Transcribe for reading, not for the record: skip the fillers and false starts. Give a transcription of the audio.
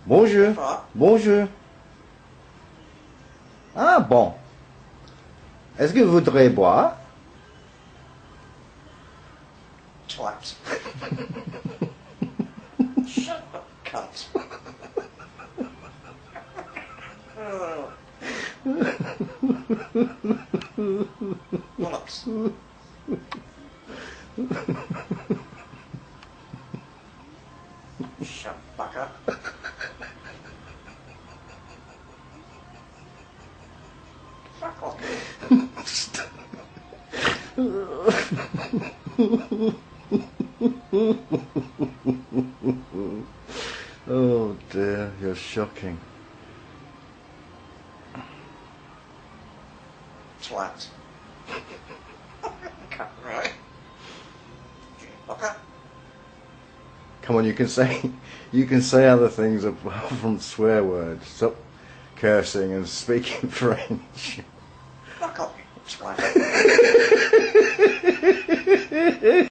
Bonjour. Bonjour. Ah bon. Est-ce que vous voudrez boire? Touretts. Shut up, cunt. Bollocks. Shut fuck up. Fuck off. Oh dear, you're shocking. Twat. Right. Okay. Come on, you can say other things apart from swear words. Stop cursing and speaking French. Fuck off, you twat.